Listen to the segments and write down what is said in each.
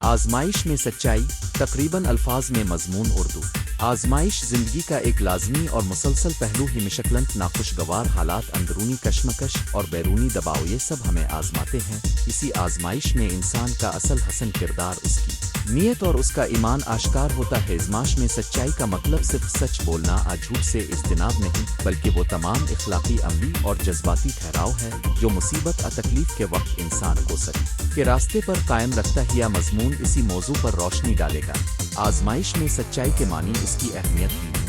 آزمائش میں سچائی تقریباً الفاظ میں مضمون اردو آزمائش زندگی کا ایک لازمی اور مسلسل پہلو ہی مشکلن ناخوشگوار حالات اندرونی کشمکش اور بیرونی دباؤ یہ سب ہمیں آزماتے ہیں اسی آزمائش میں انسان کا اصل حسن کردار اس کی نیت اور اس کا ایمان آشکار ہوتا ہے آزمائش میں سچائی کا مطلب صرف سچ بولنا جھوٹ سے اجتناب نہیں بلکہ وہ تمام اخلاقی عملی اور جذباتی ٹھہراؤ ہے جو مصیبت تکلیف کے وقت انسان کو سچ کے راستے پر قائم رکھتا ہے یہ مضمون اسی موضوع پر روشنی ڈالے گا آزمائش میں سچائی کے معنی اس کی اہمیت بھی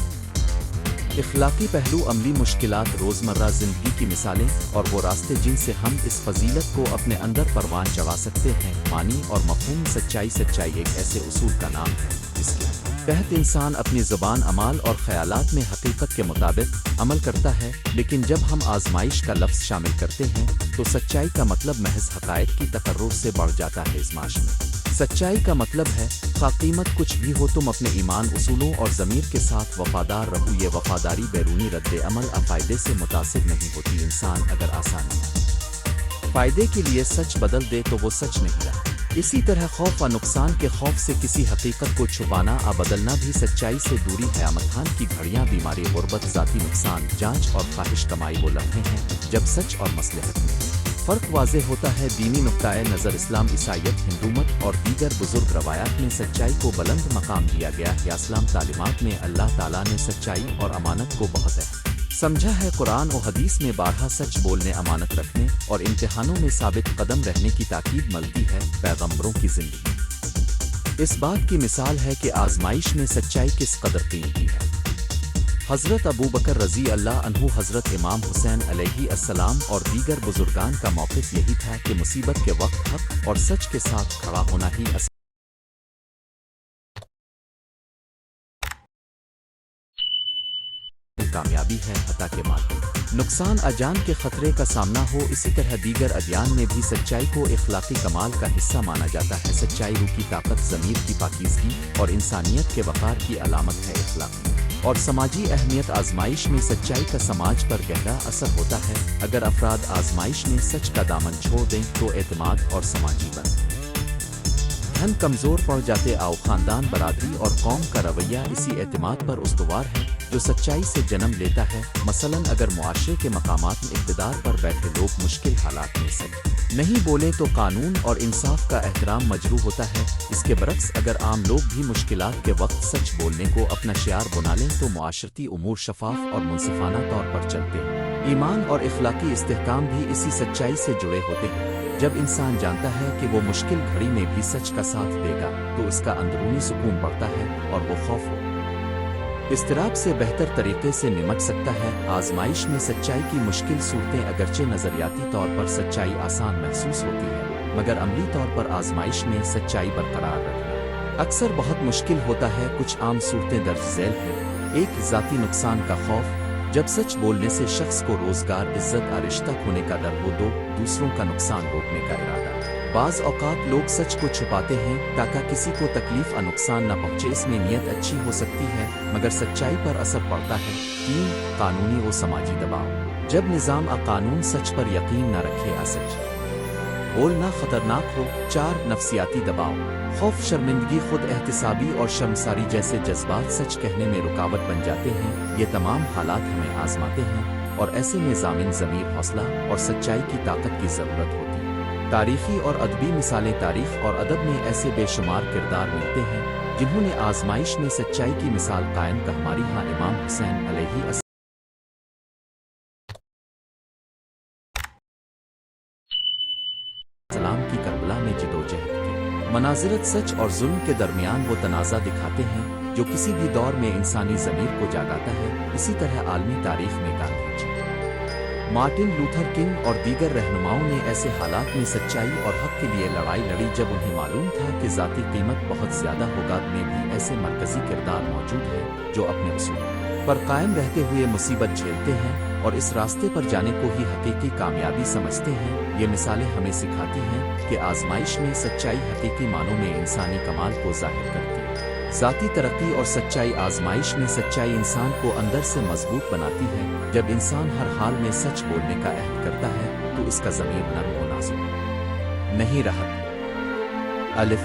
اخلاقی پہلو عملی مشکلات روزمرہ زندگی کی مثالیں اور وہ راستے جن سے ہم اس فضیلت کو اپنے اندر پروان چڑھا سکتے ہیں معنی اور مفہوم سچائی ایک ایسے اصول کا نام ہے جس کے تحت انسان اپنی زبان اعمال اور خیالات میں حقیقت کے مطابق عمل کرتا ہے لیکن جب ہم آزمائش کا لفظ شامل کرتے ہیں تو سچائی کا مطلب محض حقائق کی تقرر سے بڑھ جاتا ہے آزمائش میں سچائی کا مطلب ہے خواہ قیمت کچھ بھی ہو تم اپنے ایمان اصولوں اور ضمیر کے ساتھ وفادار رہو یہ وفاداری بیرونی رد عمل فائدے سے متاثر نہیں ہوتی انسان اگر آسانی فائدے کے لیے سچ بدل دے تو وہ سچ نہیں رہا اسی طرح خوف و نقصان کے خوف سے کسی حقیقت کو چھپانا بدلنا بھی سچائی سے دوری ہے امتحان کی گھڑیاں بیماری غربت ذاتی نقصان جانچ اور خواہش کمائی وہ لمحے ہیں جب سچ اور مصلحت میں فرق واضح ہوتا ہے دینی نقطۂ نظر اسلام عیسائیت ہندومت اور دیگر بزرگ روایات میں سچائی کو بلند مقام دیا گیا ہے اسلام تعلیمات میں اللہ تعالیٰ نے سچائی اور امانت کو بہت سمجھا ہے قرآن و حدیث میں بارہا سچ بولنے امانت رکھنے اور امتحانوں میں ثابت قدم رہنے کی تاکید ملتی ہے پیغمبروں کی زندگی اس بات کی مثال ہے کہ آزمائش میں سچائی کس قدر قیمتی ہے حضرت ابو بکر رضی اللہ عنہ حضرت امام حسین علیہ السلام اور دیگر بزرگان کا موقف یہی تھا کہ مصیبت کے وقت حق اور سچ کے ساتھ کھڑا ہونا ہی کامیابی ہے حتیٰ کہ مال نقصان اجان کے خطرے کا سامنا ہو اسی طرح دیگر ادیان میں بھی سچائی کو اخلاقی کمال کا حصہ مانا جاتا ہے سچائی روح کی طاقت ضمیر کی پاکیزگی اور انسانیت کے وقار کی علامت ہے اخلاقی اور سماجی اہمیت آزمائش میں سچائی کا سماج پر گہرا اثر ہوتا ہے اگر افراد آزمائش میں سچ کا دامن چھوڑ دیں تو اعتماد اور سماجی دھن کمزور پڑ جاتے آؤ خاندان برادری اور قوم کا رویہ اسی اعتماد پر استوار ہے جو سچائی سے جنم لیتا ہے مثلاً اگر معاشرے کے مقامات میں اقتدار پر بیٹھے لوگ مشکل حالات میں سچ نہیں بولیں تو قانون اور انصاف کا احترام مجروح ہوتا ہے اس کے برعکس اگر عام لوگ بھی مشکلات کے وقت سچ بولنے کو اپنا شعار بنا لیں تو معاشرتی امور شفاف اور منصفانہ طور پر چلتے ہیں ایمان اور اخلاقی استحکام بھی اسی سچائی سے جڑے ہوتے ہیں جب انسان جانتا ہے کہ وہ مشکل گھڑی میں بھی سچ کا ساتھ دے گا تو اس کا اندرونی سکون بڑھتا ہے اور وہ خوف ہو اضطراب سے بہتر طریقے سے نمٹ سکتا ہے آزمائش میں سچائی کی مشکل صورتیں اگرچہ نظریاتی طور پر سچائی آسان محسوس ہوتی ہے مگر عملی طور پر آزمائش میں سچائی برقرار رکھنا اکثر بہت مشکل ہوتا ہے کچھ عام صورتیں درج ذیل ہیں ایک ذاتی نقصان کا خوف جب سچ بولنے سے شخص کو روزگار عزت اور رشتہ کھونے کا ڈر ہو دو دوسروں کا نقصان روکنے کا ارادہ بعض اوقات لوگ سچ کو چھپاتے ہیں تاکہ کسی کو تکلیف اور نقصان نہ پہنچے اس میں نیت اچھی ہو سکتی ہے مگر سچائی پر اثر پڑتا ہے 3 قانونی و سماجی دباؤ جب نظام قانون سچ پر یقین نہ رکھے سچ بولنا خطرناک ہو 4 نفسیاتی دباؤ خوف شرمندگی خود احتسابی اور شرمساری جیسے جذبات سچ کہنے میں رکاوٹ بن جاتے ہیں یہ تمام حالات ہمیں آزماتے ہیں اور ایسے میں ضامن ضمیر حوصلہ اور سچائی کی طاقت کی ضرورت ہوتی ہے تاریخی اور ادبی مثالیں تاریخ اور ادب میں ایسے بے شمار کردار ملتے ہیں جنہوں نے آزمائش میں سچائی کی مثال قائم کا ہماری ہاں امام حسین علیہ السلام کی کربلا میں جدوجہد کی مناظرت سچ اور ظلم کے درمیان وہ تنازع دکھاتے ہیں جو کسی بھی دور میں انسانی ضمیر کو جاگاتا ہے اسی طرح عالمی تاریخ میں گاندھی جی مارٹن لوتھر کنگ اور دیگر رہنماؤں نے ایسے حالات میں سچائی اور حق کے لیے لڑائی لڑی جب انہیں معلوم تھا کہ ذاتی قیمت بہت زیادہ ہوگا میں بھی ایسے مرکزی کردار موجود ہیں جو اپنے اصول پر قائم رہتے ہوئے مصیبت جھیلتے ہیں اور اس راستے پر جانے کو ہی حقیقی کامیابی سمجھتے ہیں یہ مثالیں ہمیں سکھاتی ہیں کہ آزمائش میں سچائی حقیقی معنوں میں انسانی کمال کو ظاہر کرتی ہے ذاتی ترقی اور سچائی آزمائش میں سچائی انسان کو اندر سے مضبوط بناتی ہے جب انسان ہر حال میں سچ بولنے کا عہد کرتا ہے تو اس کا ضمیر نرم و نازک نہیں رہا الف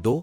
2.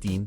3.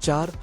4.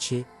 6.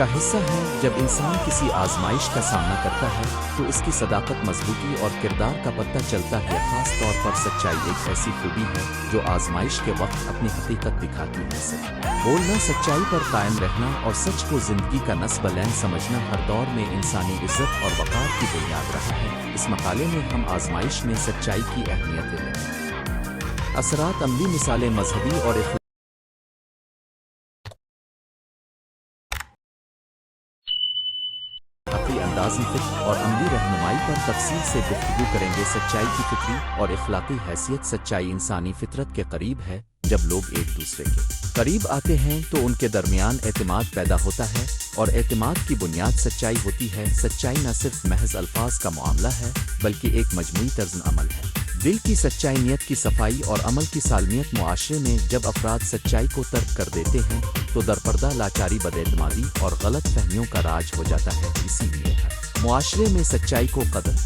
کا حصہ ہے۔ جب انسان کسی آزمائش کا سامنا کرتا ہے تو اس کی صداقت، مضبوطی اور کردار کا پتہ چلتا ہے۔ خاص طور پر سچائی ایک ایسی خوبی ہے جو آزمائش کے وقت اپنی حقیقت دکھاتی ہے۔ سچ بولنا، سچائی پر قائم رہنا اور سچ کو زندگی کا نصب العین سمجھنا ہر دور میں انسانی عزت اور وقار کی بنیاد رہا ہے۔ اس مقالے میں ہم آزمائش میں سچائی کی اہمیت، اثرات، عملی مثالیں، مذہبی اور انداز فکر اور عملی رہنمائی پر تفصیل سے گفتگو کریں گے۔ سچائی کی فطری اور اخلاقی حیثیت۔ سچائی انسانی فطرت کے قریب ہے۔ جب لوگ ایک دوسرے کے قریب آتے ہیں تو ان کے درمیان اعتماد پیدا ہوتا ہے، اور اعتماد کی بنیاد سچائی ہوتی ہے۔ سچائی نہ صرف محض الفاظ کا معاملہ ہے بلکہ ایک مجموعی طرز عمل ہے۔ دل کی سچائی، نیت کی صفائی اور عمل کی سالمیت۔ معاشرے میں جب افراد سچائی کو ترک کر دیتے ہیں تو درپردہ لاچاری، بداعتمادی اور غلط فہمیوں کا راج ہو جاتا ہے۔ اسی لیے معاشرے میں سچائی کو قدر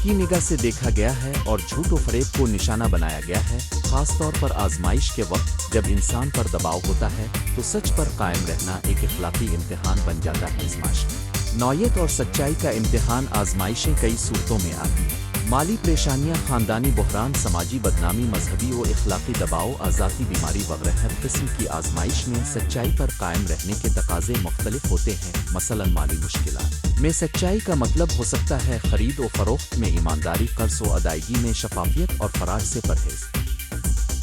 کی نگاہ سے دیکھا گیا ہے اور جھوٹ و فریب کو نشانہ بنایا گیا ہے۔ خاص طور پر آزمائش کے وقت جب انسان پر دباؤ ہوتا ہے تو سچ پر قائم رہنا ایک اخلاقی امتحان بن جاتا ہے۔ آزمائش نوعیت اور سچائی کا امتحان۔ آزمائشیں کئی صورتوں میں آتی ہیں۔ مالی پریشانیاں، خاندانی بحران، سماجی بدنامی، مذہبی و اخلاقی دباؤ، ذاتی بیماری وغیرہ۔ ہر قسم کی آزمائش میں سچائی پر قائم رہنے کے تقاضے مختلف ہوتے ہیں۔ مثلاً مالی مشکلات میں سچائی کا مطلب ہو سکتا ہے خرید و فروخت میں ایمانداری، قرض و ادائیگی میں شفافیت اور فراڈ سے پرہیز۔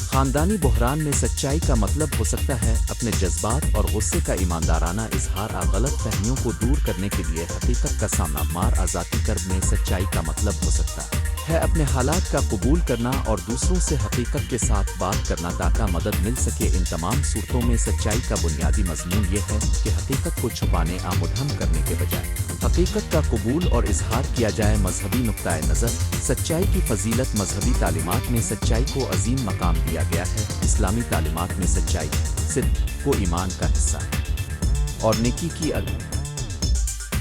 خاندانی بحران میں سچائی کا مطلب ہو سکتا ہے اپنے جذبات اور غصے کا ایماندارانہ اظہار، غلط فہمیوں کو دور کرنے کے لیے حقیقت کا سامنا۔ ذاتی کرب میں سچائی کا مطلب ہو سکتا ہے اپنے حالات کا قبول کرنا اور دوسروں سے حقیقت کے ساتھ بات کرنا تاکہ مدد مل سکے۔ ان تمام صورتوں میں سچائی کا بنیادی مضمون یہ ہے کہ حقیقت کو چھپانے، مدھم کرنے کے بجائے حقیقت کا قبول اور اظہار کیا جائے۔ مذہبی نقطۂ نظر۔ سچائی کی فضیلت۔ مذہبی تعلیمات میں سچائی کو عظیم مقام دیا گیا ہے۔ اسلامی تعلیمات میں سچائی، صدق کو ایمان کا حصہ اور نیکی کی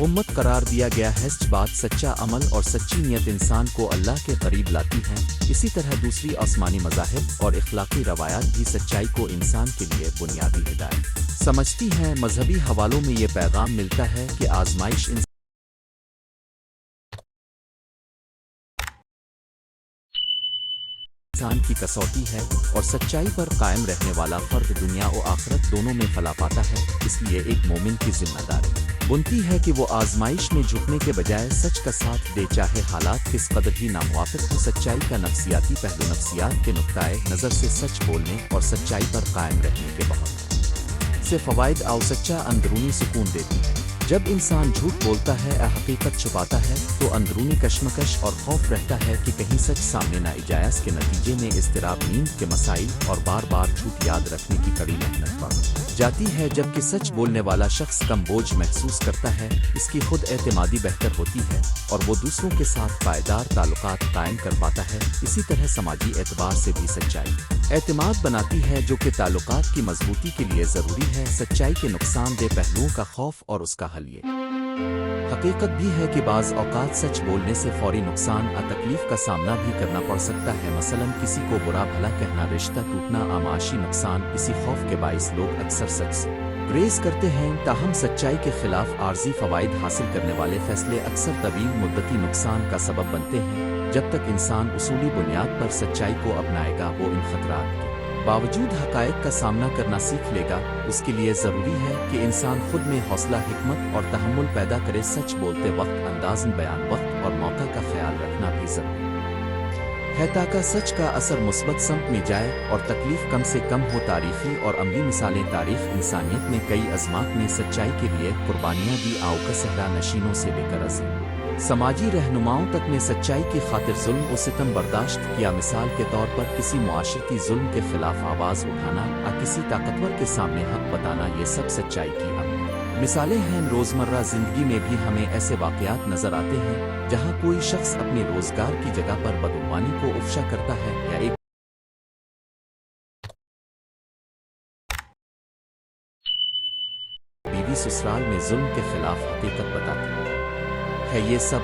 امت قرار دیا گیا ہے۔ سچ بات، سچا عمل اور سچی نیت انسان کو اللہ کے قریب لاتی ہیں۔ اسی طرح دوسری آسمانی مذاہب اور اخلاقی روایات بھی سچائی کو انسان کے لیے بنیادی ہدایت سمجھتی ہیں۔ مذہبی حوالوں میں یہ پیغام ملتا ہے کہ آزمائش انسان کی کسوٹی ہے اور سچائی پر قائم رہنے والا فرد دنیا و آخرت دونوں میں فلاح پاتا ہے۔ اس لیے ایک مومن کی ذمہ داری بنتی ہے کہ وہ آزمائش میں جھکنے کے بجائے سچ کا ساتھ دے، چاہے حالات کس قدر ہی ناموافق ہو۔ سچائی کا نفسیاتی پہلو۔ نفسیات کے نقطۂ نظر سے سچ بولنے اور سچائی پر قائم رہنے کے بہت سے فوائد سچا اندرونی سکون دیتی ہے۔ جب انسان جھوٹ بولتا ہے، حقیقت چھپاتا ہے تو اندرونی کشمکش اور خوف رہتا ہے کہ کہیں سچ سامنے نہ آ جائے۔ اس کے نتیجے میں اضطراب، نیند کے مسائل اور بار بار جھوٹ یاد رکھنے کی کڑی محنت پڑ جاتی ہے۔ جبکہ سچ بولنے والا شخص کم بوجھ محسوس کرتا ہے، اس کی خود اعتمادی بہتر ہوتی ہے اور وہ دوسروں کے ساتھ پائیدار تعلقات قائم کر پاتا ہے۔ اسی طرح سماجی اعتبار سے بھی سچائی اعتماد بناتی ہے، جو کہ تعلقات کی مضبوطی کے لیے ضروری ہے۔ سچائی کے نقصان دہ پہلوؤں کا خوف اور اس کا حل۔ یہ حقیقت بھی ہے کہ بعض اوقات سچ بولنے سے فوری نقصان تکلیف کا سامنا بھی کرنا پڑ سکتا ہے۔ مثلاً کسی کو برا بھلا کہنا، رشتہ ٹوٹنا، معاشی نقصان۔ اسی خوف کے باعث لوگ اکثر سچ سے گریز کرتے ہیں۔ تاہم سچائی کے خلاف عارضی فوائد حاصل کرنے والے فیصلے اکثر طویل مدتی نقصان کا سبب بنتے ہیں۔ جب تک انسان اصولی بنیاد پر سچائی کو اپنائے گا، وہ ان خطرات کے باوجود حقائق کا سامنا کرنا سیکھ لے گا۔ اس کے لیے ضروری ہے کہ انسان خود میں حوصلہ، حکمت اور تحمل پیدا کرے۔ سچ بولتے وقت انداز بیان، وقت اور موقع کا خیال رکھنا بھی ضروری ہے تاکہ سچ کا اثر مثبت سمت میں جائے اور تکلیف کم سے کم ہو۔ تاریخی اور عملی مثالیں۔ تاریخ انسانیت نے کئی ازمات میں سچائی کے لیے قربانیاں دی۔ کا صحرا نشینوں سے لے کر عظیم سماجی رہنماؤں تک نے سچائی کی خاطر ظلم و ستم برداشت کیا۔ مثال کے طور پر کسی معاشرتی ظلم کے خلاف آواز اٹھانا، کسی طاقتور کے سامنے حق بتانا، یہ سب سچائی کی مثالیں ہیں۔ روزمرہ زندگی میں بھی ہمیں ایسے واقعات نظر آتے ہیں جہاں کوئی شخص اپنے روزگار کی جگہ پر بدعنوانی کو افشا کرتا ہے یا ایک بیوی سسرال میں ظلم کے خلاف حقیقت بتاتی ہے۔ یہ سب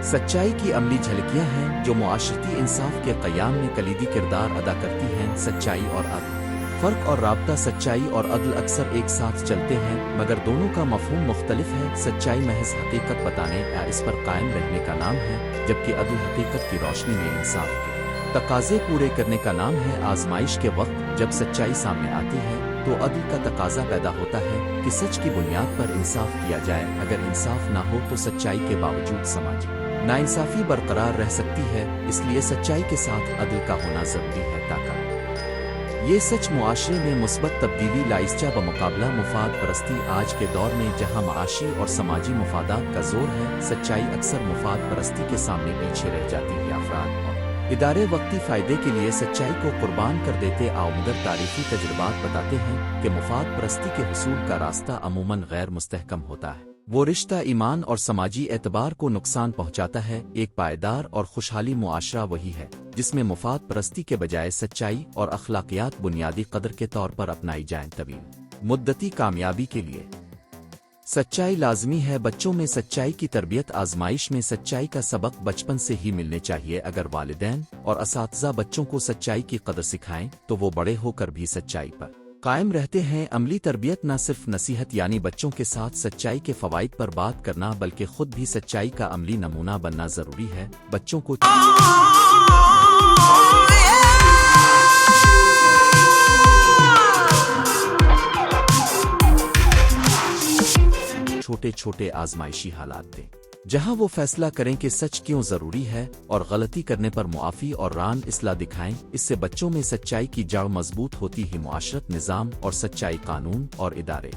سچائی کی عملی جھلکیاں ہیں جو معاشرتی انصاف کے قیام میں کلیدی کردار ادا کرتی ہیں۔ سچائی اور عدل فرق اور رابطہ سچائی اور عدل اکثر ایک ساتھ چلتے ہیں مگر دونوں کا مفہوم مختلف ہے۔ سچائی محض حقیقت بتانے یا اس پر قائم رہنے کا نام ہے، جبکہ عدل حقیقت کی روشنی میں انصاف کے تقاضے پورے کرنے کا نام ہے۔ آزمائش کے وقت جب سچائی سامنے آتی ہے تو عدل کا تقاضا پیدا ہوتا ہے کہ سچ کی بنیاد پر انصاف کیا جائے۔ اگر انصاف نہ ہو تو سچائی کے باوجود سماجی ناانصافی برقرار رہ سکتی ہے، اس لیے سچائی کے ساتھ عدل کا ہونا ضروری ہے تاکہ یہ سچ معاشرے میں مثبت تبدیلی لائی جائے۔ بمقابلہ مفاد پرستی آج کے دور میں جہاں معاشی اور سماجی مفادات کا زور ہے، سچائی اکثر مفاد پرستی کے سامنے پیچھے رہ جاتی ہے۔ افراد اور ادارے وقتی فائدے کے لیے سچائی کو قربان کر دیتے مگر تاریخی تجربات بتاتے ہیں کہ مفاد پرستی کے حصول کا راستہ عموماً غیر مستحکم ہوتا ہے۔ وہ رشتہ، ایمان اور سماجی اعتبار کو نقصان پہنچاتا ہے۔ ایک پائیدار اور خوشحالی معاشرہ وہی ہے جس میں مفاد پرستی کے بجائے سچائی اور اخلاقیات بنیادی قدر کے طور پر اپنائی جائیں۔ طویل مدتی کامیابی کے لیے سچائی لازمی ہے۔ بچوں میں سچائی کی تربیت آزمائش میں سچائی کا سبق بچپن سے ہی ملنے چاہیے۔ اگر والدین اور اساتذہ بچوں کو سچائی کی قدر سکھائیں تو وہ بڑے ہو کر بھی سچائی پر قائم رہتے ہیں۔ عملی تربیت نہ صرف نصیحت یعنی بچوں کے ساتھ سچائی کے فوائد پر بات کرنا بلکہ خود بھی سچائی کا عملی نمونہ بننا ضروری ہے۔ بچوں کو چھوٹے چھوٹے آزمائشی حالات دیں جہاں وہ فیصلہ کریں کہ سچ کیوں ضروری ہے، اور غلطی کرنے پر معافی اور ران اصلاح دکھائیں۔ اس سے بچوں میں سچائی کی جڑ مضبوط ہوتی ہے۔ معاشرت، نظام اور سچائی، قانون اور ادارے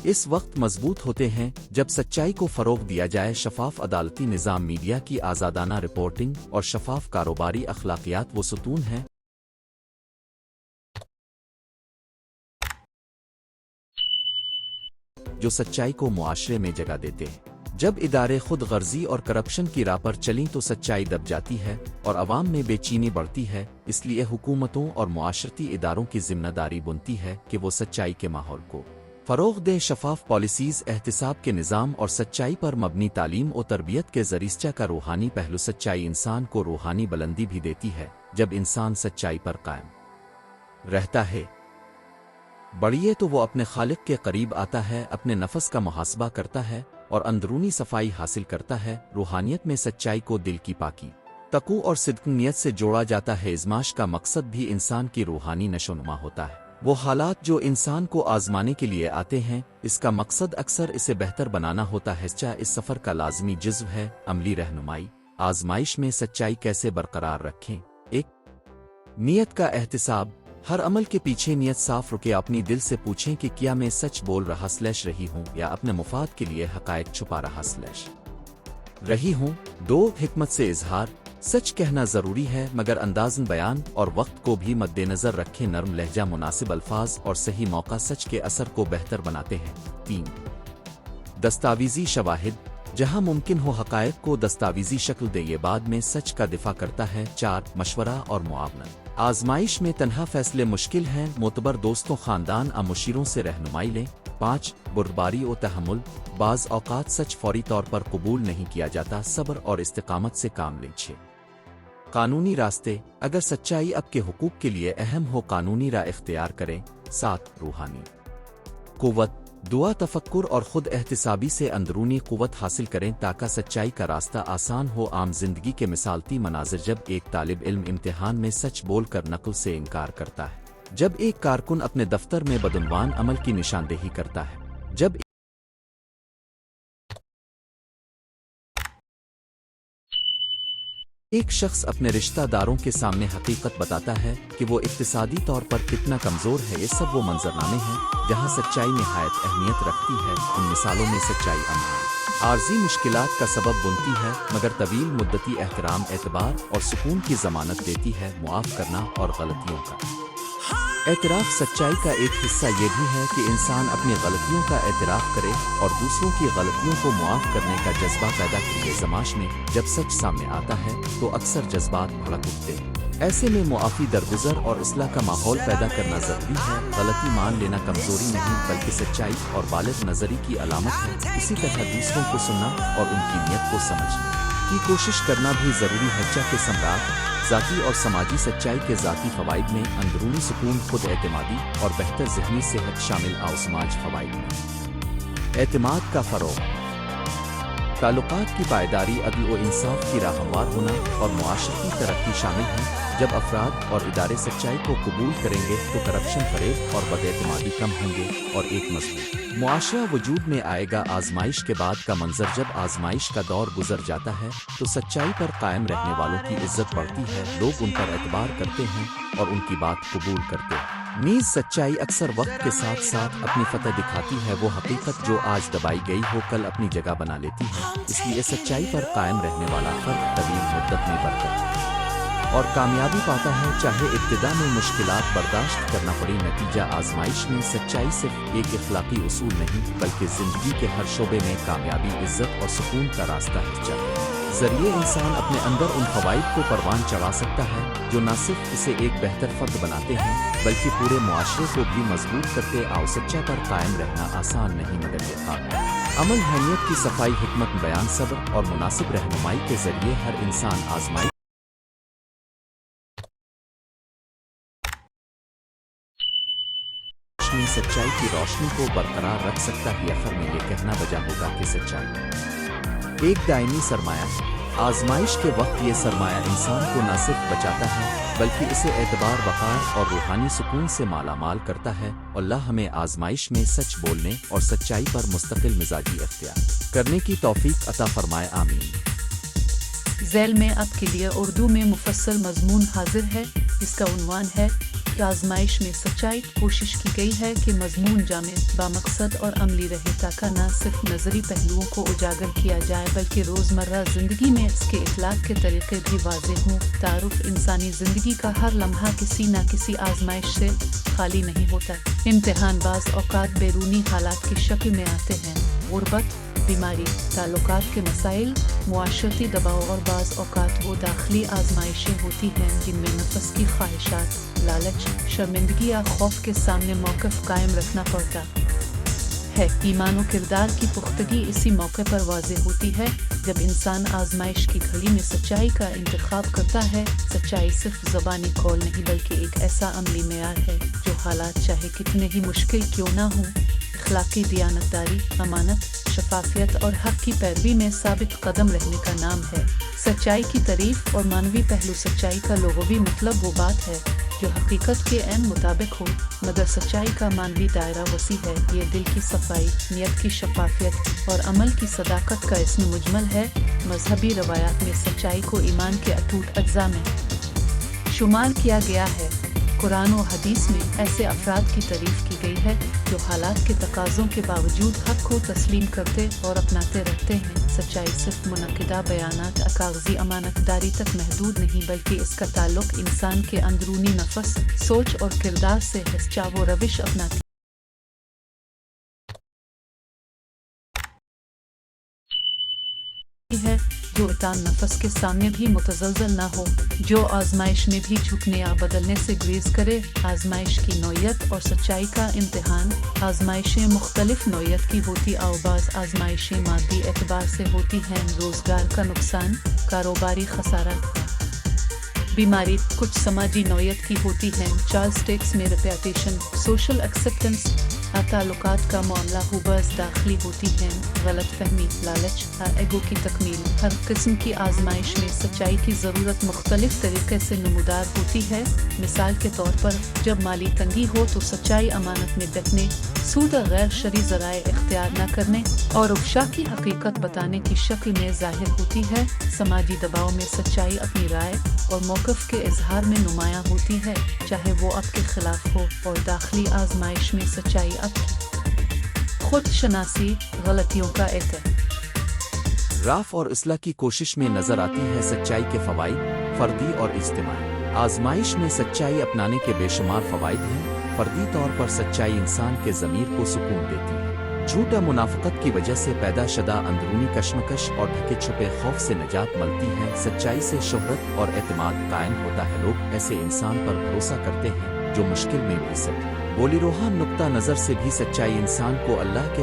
اس وقت مضبوط ہوتے ہیں جب سچائی کو فروغ دیا جائے۔ شفاف عدالتی نظام، میڈیا کی آزادانہ رپورٹنگ اور شفاف کاروباری اخلاقیات وہ ستون ہیں جو سچائی کو معاشرے میں جگہ دیتے ہیں۔ جب ادارے خود غرضی اور کرپشن کی راہ پر چلیں تو سچائی دب جاتی ہے اور عوام میں بے چینی بڑھتی ہے۔ اس لیے حکومتوں اور معاشرتی اداروں کی ذمہ داری بنتی ہے کہ وہ سچائی کے ماحول کو فروغ دیں۔ شفاف پالیسیز، احتساب کے نظام اور سچائی پر مبنی تعلیم و تربیت کے ذریعے کا روحانی پہلو۔ سچائی انسان کو روحانی بلندی بھی دیتی ہے۔ جب انسان سچائی پر قائم رہتا ہے بڑھیے تو وہ اپنے خالق کے قریب آتا ہے، اپنے نفس کا محاسبہ کرتا ہے اور اندرونی صفائی حاصل کرتا ہے۔ روحانیت میں سچائی کو دل کی پاکی، تقوی اور صدق نیت سے جوڑا جاتا ہے۔ آزمائش کا مقصد بھی انسان کی روحانی نشوونما ہوتا ہے۔ وہ حالات جو انسان کو آزمانے کے لیے آتے ہیں، اس کا مقصد اکثر اسے بہتر بنانا ہوتا ہے۔ اس سفر کا لازمی جزو ہے عملی رہنمائی۔ آزمائش میں سچائی کیسے برقرار رکھیں؟ ایک، نیت کا احتساب۔ ہر عمل کے پیچھے نیت صاف رکھے۔ اپنی دل سے پوچھیں کہ کیا میں سچ بول رہی ہوں یا اپنے مفاد کے لیے حقائق چھپا رہی ہوں۔ دو، حکمت سے اظہار۔ سچ کہنا ضروری ہے مگر اندازن بیان اور وقت کو بھی مد نظر رکھیں۔ نرم لہجہ، مناسب الفاظ اور صحیح موقع سچ کے اثر کو بہتر بناتے ہیں۔ تین، دستاویزی شواہد۔ جہاں ممکن ہو حقائق کو دستاویزی شکل دیں، یہ بعد میں سچ کا دفاع کرتا ہے۔ چار، مشورہ اور معاونت۔ آزمائش میں تنہا فیصلے مشکل ہیں، معتبر دوستوں، خاندان اور مشیروں سے رہنمائی لیں۔ پانچ، بردباری و تحمل۔ بعض اوقات سچ فوری طور پر قبول نہیں کیا جاتا، صبر اور استقامت سے کام لیں۔ چھ، قانونی راستے۔ اگر سچائی آپ کے حقوق کے لیے اہم ہو، قانونی راہ اختیار کریں۔ سات، روحانی قوت۔ دعا، تفکر اور خود احتسابی سے اندرونی قوت حاصل کریں تاکہ سچائی کا راستہ آسان ہو۔ عام زندگی کے مثالتی مناظر۔ جب ایک طالب علم امتحان میں سچ بول کر نقل سے انکار کرتا ہے، جب ایک کارکن اپنے دفتر میں بدعنوان عمل کی نشاندہی کرتا ہے، جب ایک شخص اپنے رشتہ داروں کے سامنے حقیقت بتاتا ہے کہ وہ اقتصادی طور پر کتنا کمزور ہے، یہ سب وہ منظرنامے ہیں جہاں سچائی نہایت اہمیت رکھتی ہے۔ ان مثالوں میں سچائی عارضی مشکلات کا سبب بنتی ہے مگر طویل مدتی احترام، اعتبار اور سکون کی ضمانت دیتی ہے۔ معاف کرنا اور غلطیوں کا اعتراف۔ سچائی کا ایک حصہ یہ بھی ہے کہ انسان اپنی غلطیوں کا اعتراف کرے اور دوسروں کی غلطیوں کو معاف کرنے کا جذبہ پیدا کرے۔ آزمائش میں جب سچ سامنے آتا ہے تو اکثر جذبات بھڑک اٹھتے ہیں۔ ایسے میں معافی، درگزر اور اصلاح کا ماحول پیدا کرنا ضروری ہے۔ غلطی مان لینا کمزوری نہیں بلکہ سچائی اور بالغ نظری کی علامت ہے۔ اسی طرح دوسروں کو سننا اور ان کی نیت کو سمجھنے کی کوشش کرنا بھی ضروری ہے۔ کہ سمراٹ ذاتی اور سماجی سچائی کے ذاتی فوائد میں اندرونی سکون، خود اعتمادی اور بہتر ذہنی صحت شامل سماج فوائد میں اعتماد کا فروغ، تعلقات کی پائیداری، عدل و انصاف کی راہ ہموار ہونا اور معاشرتی ترقی شامل ہیں۔ جب افراد اور ادارے سچائی کو قبول کریں گے تو کرپشن، فریب اور بد اعتمادی کم ہوں گے اور ایک مضبوط معاشرہ وجود میں آئے گا۔ آزمائش کے بعد کا منظر، جب آزمائش کا دور گزر جاتا ہے تو سچائی پر قائم رہنے والوں کی عزت بڑھتی ہے، لوگ ان پر اعتبار کرتے ہیں اور ان کی بات قبول کرتے ہیں۔ نیز سچائی اکثر وقت کے ساتھ ساتھ اپنی فتح دکھاتی ہے، وہ حقیقت جو آج دبائی گئی ہو کل اپنی جگہ بنا لیتی ہے۔ اس لیے سچائی پر قائم رہنے والا فرد طویل مدت میں برکت اور کامیابی پاتا ہے، چاہے ابتدا میں مشکلات برداشت کرنا پڑی۔ نتیجہ آزمائش میں سچائی صرف ایک اخلاقی اصول نہیں بلکہ زندگی کے ہر شعبے میں کامیابی، عزت اور سکون کا راستہ ہے۔ ذریعے انسان اپنے اندر ان فوائد کو پروان چڑھا سکتا ہے جو نہ صرف اسے ایک بہتر فرد بناتے ہیں بلکہ پورے معاشرے کو بھی مضبوط کرتے۔ سچا پر قائم رہنا آسان نہیں مگر یہ عمل ہے نیت کی صفائی، حکمت بیان، صبر اور مناسب رہنمائی کے ذریعے ہر انسان آزمائش میں سچائی کی روشنی کو برقرار رکھ سکتا ہے۔ آخر میں یہ کہنا بجا ہوگا کہ سچائی ایک دائمی سرمایہ ہے۔ آزمائش کے وقت یہ سرمایہ انسان کو نہ صرف بچاتا ہے بلکہ اسے اعتبار، وقار اور روحانی سکون سے مالا مال کرتا ہے۔ اللہ ہمیں آزمائش میں سچ بولنے اور سچائی پر مستقل مزاجی اختیار کرنے کی توفیق عطا فرمائے، آمین۔ ذیل میں آپ کے لیے اردو میں مفصل مضمون حاضر ہے، جس کا عنوان ہے کہ آزمائش میں سچائی۔ کوشش کی گئی ہے کہ مضمون جامع، بامقصد اور عملی رہے تاکہ نہ صرف نظری پہلوؤں کو اجاگر کیا جائے بلکہ روزمرہ زندگی میں اس کے اخلاق کے طریقے بھی واضح ہوں۔ تعارف: انسانی زندگی کا ہر لمحہ کسی نہ کسی آزمائش سے خالی نہیں ہوتا۔ امتحان بعض اوقات بیرونی حالات کی شکل میں آتے ہیں: غربت، بیماری، تعلقات کے مسائل، معاشرتی دباؤ، اور بعض اوقات وہ داخلی آزمائشیں ہوتی ہیں جن میں نفس کی خواہشات، لالچ، شرمندگی یا خوف کے سامنے موقف قائم رکھنا پڑتا ہے۔ ایمان و کردار کی پختگی اسی موقع پر واضح ہوتی ہے جب انسان آزمائش کی گھڑی میں سچائی کا انتخاب کرتا ہے۔ سچائی صرف زبانی قول نہیں بلکہ ایک ایسا عملی معیار ہے جو حالات چاہے کتنے ہی مشکل کیوں نہ ہوں، اخلاقی دیانتداری، امانت، شفافیت اور حق کی پیروی میں ثابت قدم رہنے کا نام ہے۔ سچائی کی تعریف اور معنوی پہلو: سچائی کا لغوی مطلب وہ بات ہے جو حقیقت کے عین مطابق ہو، مگر سچائی کا معنوی دائرہ وسیع ہے۔ یہ دل کی صفائی، نیت کی شفافیت اور عمل کی صداقت کا اسم مجمل ہے۔ مذہبی روایات میں سچائی کو ایمان کے اٹوٹ اجزاء میں شمار کیا گیا ہے۔ قرآن و حدیث میں ایسے افراد کی تعریف کی گئی ہے جو حالات کے تقاضوں کے باوجود حق کو تسلیم کرتے اور اپناتے رہتے ہیں۔ سچائی صرف منعقدہ بیانات، کاغذی امانت داری تک محدود نہیں بلکہ اس کا تعلق انسان کے اندرونی نفس، سوچ اور کردار سے ہے۔ چاہے وہ روش اپناتی ہے جو اطاعت نفس کے سامنے بھی متزلزل نہ ہو، جو آزمائش میں بھی جھکنے یا بدلنے سے گریز کرے۔ آزمائش کی نوعیت اور سچائی کا امتحان: آزمائشیں مختلف نوعیت کی ہوتی بعض آزمائشیں مادی اعتبار سے ہوتی ہیں: روزگار کا نقصان، کاروباری خسارہ، بیماری۔ کچھ سماجی نوعیت کی ہوتی ہیں: چارلز ٹیکس میں ریپیوٹیشن، سوشل ایکسیپٹنس۔ تعلقات کا معاملہ: بعض داخلی ہوتی ہیں: غلط فہمی، لالچ، ایگو کی تکمیل۔ ہر قسم کی آزمائش میں سچائی کی ضرورت مختلف طریقے سے نمودار ہوتی ہے۔ مثال کے طور پر جب مالی تنگی ہو تو سچائی امانت میں ڈٹنے، سود اور غیر شرعی ذرائع اختیار نہ کرنے اور افشا کی حقیقت بتانے کی شکل میں ظاہر ہوتی ہے۔ سماجی دباؤ میں سچائی اپنی رائے اور موقف کے اظہار میں نمایاں ہوتی ہے، چاہے وہ آپ کے خلاف ہو۔ اور داخلی آزمائش میں سچائی آپ کی خود شناسی، غلطیوں کا اعتراف اور اصلاح کی کوشش میں نظر آتی ہے۔ سچائی کے فوائد: فردی اور اجتماعی۔ آزمائش میں سچائی اپنانے کے بے شمار فوائد ہیں۔ فردی طور پر سچائی انسان کے ضمیر کو سکون دیتی ہے۔ جھوٹ اور منافقت کی وجہ سے پیدا شدہ اندرونی کشمکش اور ڈھکے چھپے خوف سے نجات ملتی ہے۔ سچائی سے شہرت اور اعتماد قائم ہوتا ہے۔ لوگ ایسے انسان پر بھروسہ کرتے ہیں جو مشکل میں بھی سچ بولی۔ روحان نقطہ نظر سے بھی سچائی انسان کو اللہ کے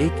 1.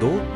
2.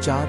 4.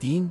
3.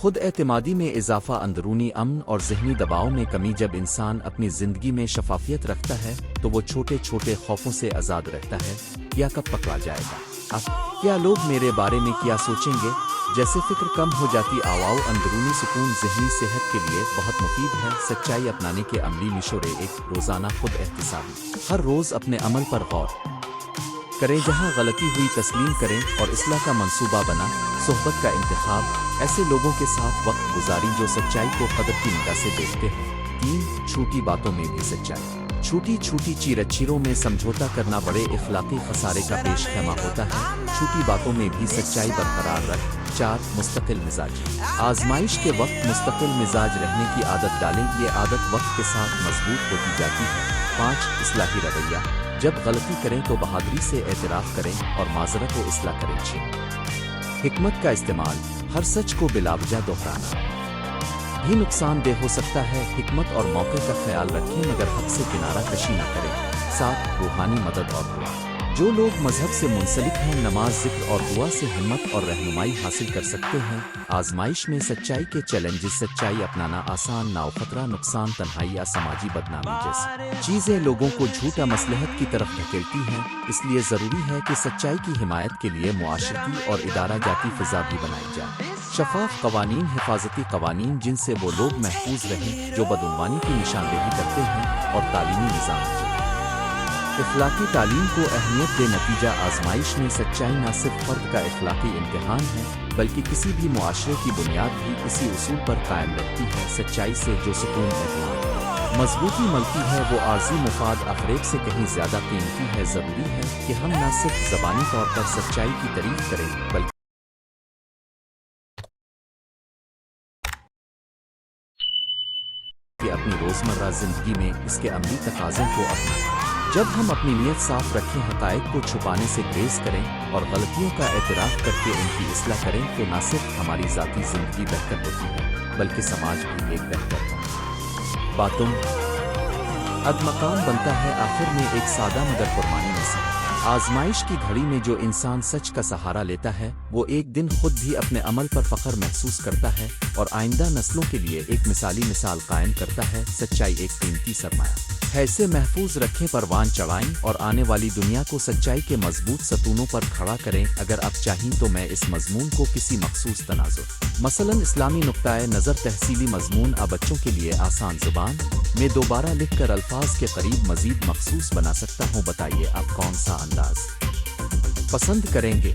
خود اعتمادی میں اضافہ، اندرونی امن اور ذہنی دباؤ میں کمی۔ جب انسان اپنی زندگی میں شفافیت رکھتا ہے تو وہ چھوٹے چھوٹے خوفوں سے آزاد رہتا ہے۔ کیا کب پکڑا جائے گا؟ کیا لوگ میرے بارے میں کیا سوچیں گے؟ جیسے فکر کم ہو جاتی۔ آواؤ اندرونی سکون ذہنی صحت کے لیے بہت مفید ہے۔ سچائی اپنانے کے عملی مشورے۔ ایک، روزانہ خود احتسابی۔ ہر روز اپنے عمل پر غور کریں، جہاں غلطی ہوئی تسلیم کریں اور اصلاح کا منصوبہ بنا۔ صحبت کا انتخاب، ایسے لوگوں کے ساتھ وقت گزاری جو سچائی کو قدر کی نگاہ سے دیکھتے ہوں۔ 3، چھوٹی باتوں میں بھی سچائی۔ چھوٹی چھوٹی چیرچیروں میں سمجھوتا کرنا بڑے اخلاقی خسارے کا پیش خیمہ ہوتا ہے۔ چھوٹی باتوں میں بھی سچائی برقرار رکھ۔ 4، مستقل مزاجی۔ آزمائش کے وقت مستقل مزاج رہنے کی عادت ڈالیں، یہ عادت وقت کے ساتھ مضبوط ہوتی جاتی ہے۔ 5، اصلاحی رویہ۔ جب غلطی کریں تو بہادری سے اعتراف کریں اور معذرت و اصلاح کریں۔ 6، حکمت کا استعمال۔ ہر سچ کو بلاوجہ دہرانا بھی نقصان دہ ہو سکتا ہے۔ حکمت اور موقع کا خیال رکھیں مگر حق سے کنارہ کشی نہ کریں۔ 7، روحانی مدد اور دعا۔ جو لوگ مذہب سے منسلک ہیں نماز، ذکر اور دعا سے ہمت اور رہنمائی حاصل کر سکتے ہیں۔ آزمائش میں سچائی کے چیلنجز۔ سچائی اپنانا آسان نہ ہو، خطرہ نقصان، تنہائی یا سماجی بدنامی جیسی چیزیں لوگوں کو جھوٹا مصلحت کی طرف دھکیلتی ہیں۔ اس لیے ضروری ہے کہ سچائی کی حمایت کے لیے معاشرتی اور ادارہ جاتی فضا بھی بنائی جائے۔ شفاف قوانین، حفاظتی قوانین جن سے وہ لوگ محفوظ رہیں جو بدعنوانی کی نشاندہی کرتے ہیں، اور تعلیمی نظام۔ اخلاقی تعلیم کو اہمیت دے۔ نتیجہ، آزمائش میں سچائی نہ صرف فرد کا اخلاقی امتحان ہے بلکہ کسی بھی معاشرے کی بنیاد بھی اسی اصول پر قائم رہتی ہے۔ سچائی سے جو سکون، اعتماد، مضبوطی ملتی ہے وہ عارضی مفاد افریب سے کہیں زیادہ قیمتی ہے۔ ضروری ہے کہ ہم نہ صرف زبانی طور پر سچائی کی تعریف کریں بلکہ اپنی روزمرہ زندگی میں اس کے عملی تقاضوں کو اپنائیں۔ جب ہم اپنی نیت صاف رکھیں، حقائق کو چھپانے سے گریز کریں اور غلطیوں کا اعتراف کر کے ان کی اصلاح کریں تو نہ صرف ہماری ذاتی زندگی بہتر ہوتی ہے بلکہ سماج بھی ایک بہتر باتوں مقام بنتا ہے۔ آخر میں ایک سادہ مگر پرمانی نصیحت۔ آزمائش کی گھڑی میں جو انسان سچ کا سہارا لیتا ہے وہ ایک دن خود بھی اپنے عمل پر فخر محسوس کرتا ہے اور آئندہ نسلوں کے لیے ایک مثال قائم کرتا ہے۔ سچائی ایک قیمتی سرمایہ ہے، اسے محفوظ رکھیں، پروان چڑھائیں اور آنے والی دنیا کو سچائی کے مضبوط ستونوں پر کھڑا کریں۔ اگر آپ چاہیں تو میں اس مضمون کو کسی مخصوص تناظر، مثلاً اسلامی نقطۂ نظر، تحصیلی مضمون یا بچوں کے لیے آسان زبان میں دوبارہ لکھ کر الفاظ کے قریب مزید مخصوص بنا سکتا ہوں۔ بتائیے آپ کون سا انداز پسند کریں گے؟